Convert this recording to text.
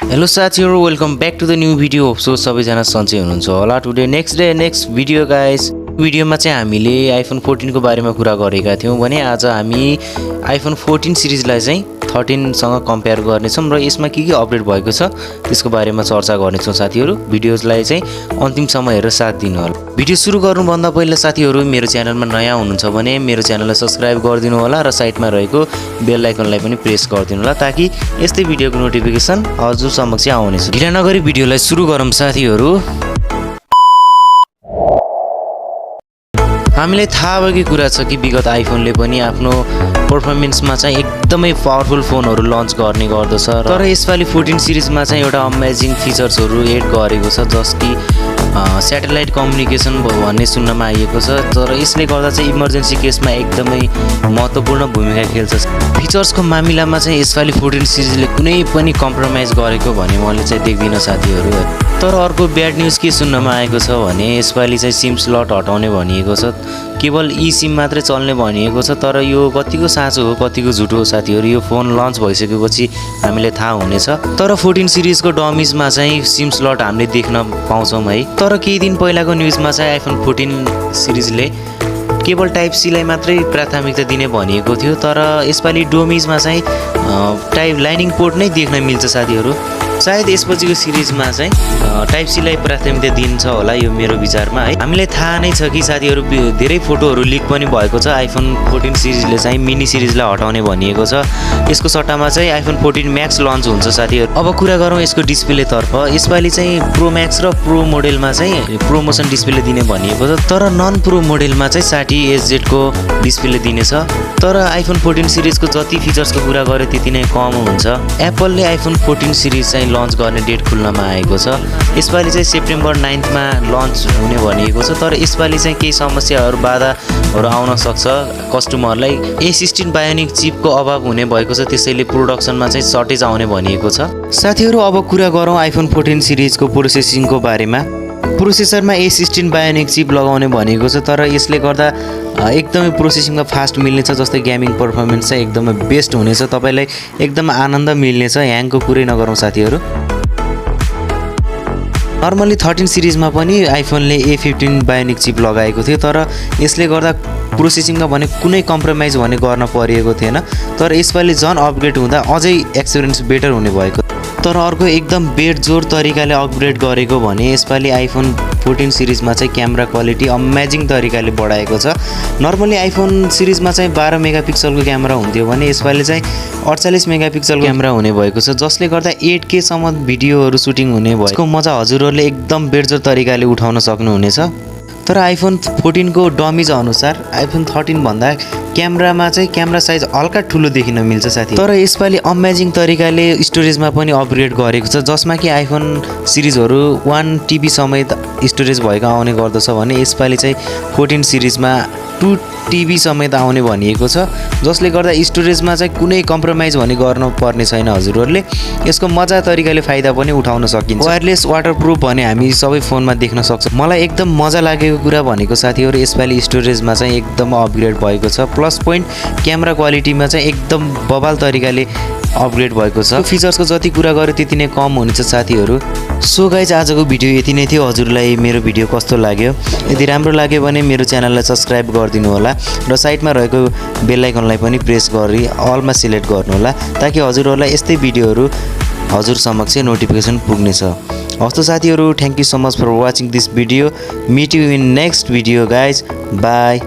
Hello साथीहरु, welcome back to the new video. So सबैजना सन्चै हुनुहुन्छ होला। Today next video guys. भिडियोमा चाहिँ हामीले आइफोन 14 को बारेमा कुरा गरेका थियौं भने आज हामी आइफोन 14 सिरिजलाई चाहिँ 13 सँग कम्पेयर गर्नेछौं र यसमा के अपडेट भएको छ त्यसको बारेमा चर्चा गर्नेछौं साथीहरु। भिडियोलाई चाहिँ अन्तिमसम्म हेरेर साथ दिनु होला। भिडियो सुरु गर्नुभन्दा पहिले साथीहरु, मेरो च्यानलमा नयाँ हुनुहुन्छ भने मेरो च्यानललाई सब्स्क्राइब गरिदिनु होला र साइडमा रहेको बेल आइकनलाई पनि प्रेस गरिदिनु होला ताकि यस्तै भिडियोको नोटिफिकेसन हजुर समक्ष आउनेछ। ढिला नगरी भिडियोलाई सुरु गरौँ साथीहरु। हामीलाई थाहा भएकै कुरा छ कि विगत आइफोनले पनि आफ्नो परफर्मेन्समा चाहिँ एकदमै पावरफुल फोनहरु लन्च गर्ने गर्दछ, तर यसपालि 14 सिरिजमा चाहिँ एउटा अमेजिङ फिचर्सहरु एड गरेको छ जसकी स्याटेलाइट कम्युनिकेसन भन्ने सुन्नमा आएको छ। तर यसले गर्दा चाहिँ इमर्जेन्सी केसमा एकदमै महत्त्वपूर्ण भूमिका खेल्छ। फिचर्सको मामिलामा चाहिँ यसपालि 14 सिरिजले कुनै पनि कम्प्रोमाइज गरेको भने मैले चाहिँ देख्दिन साथीहरु। तर अर्को ब्याड न्यूज के सुन्नमा आएको छ भने यसपालि चाहिँ सिम स्लट हटाउने भनिएको छ। केवल ई सिम मात्रै चल्ने भनिएको छ, तर यो कतिको साँचो हो कतिको झुटो हो साथीहरु, यो फोन लन्च भइसकेपछि हामीले थाहा हुनेछ। तर 14 सिरिजको डमिजमा चाहिँ सिम स्लट हामीले देख्न पाउँछौं है। तर केही दिन पहिलाको न्यूजमा चाहिँ आइफोन 14 सिरिजले केवल टाइप सी लाई मात्रै प्राथमिकता दिने भनिएको थियो, तर यसपालि डोमिजमा चाहिँ टाइप लाइनिङ पोर्ट नै देख्न मिल्छ साथीहरु। सायद यसपछिको सिरिजमा चाहिँ टाइप सी लाई प्राथमिकता दिन्छ होला, यो मेरो विचारमा है। हामीलाई थाहा नै छ कि साथीहरु धेरै फोटोहरु लिक पनि भएको छ। आइफोन 14 सिरिजले चाहिँ मिनी सिरिजलाई हटाउने भनिएको छ। यसको सट्टामा चाहिँ आइफोन 14 म्याक्स लन्च हुन्छ साथीहरु। अब कुरा गरौँ यसको डिस्प्ले तर्फ। यसपालि चाहिँ प्रो म्याक्स र प्रो मोडलमा चाहिँ प्रोमोसन डिस्प्ले दिने भनिएको छ, तर नन प्रो मोडलमा चाहिँ 60Hz को डिस्प्ले दिनेछ। तर आइफोन 14 सिरिजको जति फिचर्सको कुरा गरे त्यति नै कम हुन्छ। एप्पलले आइफोन 14 सिरिज चाहिँ लन्च गर्ने डेट खुल्नमा आएको छ। यसपालि चाहिँ सेप्टेम्बर 9 मा लन्च हुने भनिएको छ, तर यसपालि चाहिँ केही समस्याहरु बाधाहरु आउन सक्छ। कस्टमरलाई A16 बायोनिक चिपको अभाव हुने भएको छ, त्यसैले प्रोडक्सनमा चाहिँ सर्टेज आउने भनिएको छ। साथीहरु, अब कुरा गरौँ आइफोन 14 सिरिजको प्रोसेसिङको बारेमा। प्रोसेसरमा A16 बायोनिक चिप लगाउने भनिएको छ, तर यसले गर्दा एकदमै प्रोसेसिङमा फास्ट मिल्नेछ। जस्तै गेमिङ पर्फर्मेन्स चाहिँ एकदमै बेस्ट हुनेछ, तपाईलाई एकदम आनन्द मिल्नेछ। ह्याङको कुरै नगरौँ साथीहरु। नर्मली 13 सिरिजमा पनि आइफोनले A15 बायोनिक चिप लगाएको थियो, तर यसले गर्दा प्रोसेसिङमा भने कुनै कम्प्रोमाइज भने गर्न परिएको थिएन। तर यसपालि झन् अपग्रेड हुँदा अझै एक्सपिरियन्स बेटर हुने भएको। तर अर्को एकदम बेडजोर तरिकाले अपग्रेड गरेको भने यसपालि आइफोन 14 सिरिजमा चाहिँ क्यामेरा क्वालिटी अमेजिङ तरिकाले बढाएको छ। नर्मली आइफोन सिरिजमा चाहिँ 12 मेगापिक्सलको क्यामेरा हुन्थ्यो भने यसपालि चाहिँ 48 मेगापिक्सलको क्यामेरा हुने भएको छ, जसले गर्दा 8K सम्म भिडियोहरु सुटिङ हुने भयो। यसको मजा हजुरहरुले एकदम बेडजोर तरिकाले उठाउन सक्नुहुनेछ। तर आइफोन 14 को डमिज अनुसार आइफोन 13 भन्दा क्यामेरामा चाहिँ क्यामेरा साइज हल्का ठुलो देखिन मिल्छ साथी। तर यसपालि अमेजिङ तरिकाले स्टोरेजमा पनि अपग्रेड गरेको छ, जसमा कि आइफोन सिरिजहरु 1 TB समेत स्टोरेज भएको आउने गर्दछ भने यसपालि चाहिँ 14 सिरिजमा 2 TB समेत आउने भनिएको छ, जसले गर्दा स्टोरेजमा चाहिँ कुनै कम्प्रोमाइज भने गर्न पर्ने छैन हजुरहरुले। यसको मजा तरिकाले फाइदा पनि उठाउन सकिन्छ। वायरलेस वाटरप्रुफ भने हामी सबै फोनमा देख्न सक्छौं। मलाई एकदम मजा लागेको कुरा भनेको साथीहरु यसपालि स्टोरेजमा चाहिँ एकदम अपग्रेड भएको छ। प्लस पोइन्ट क्यामेरा क्वालिटीमा चाहिँ एकदम बबाल तरिकाले अपग्रेड भएको छ। फिचर्सको जति कुरा गरे त्यति नै कम हुनेछ साथीहरु। सो गाइज, आजको भिडियो यति नै थियो। हजुरलाई मेरो भिडियो कस्तो लाग्यो? यदि राम्रो लाग्यो भने मेरो च्यानललाई सब्स्क्राइब गरिदिनु होला र साइडमा रहेको बेल आइकनलाई पनि प्रेस गरी अलमा सिलेक्ट गर्नु होला ताकि हजुरहरुलाई यस्तै भिडियोहरु हजुर समक्ष नोटिफिकेसन पुग्नेछ। हस्तो साथीहरु, thank you so much for watching this video. Meet you in next video guys. Bye.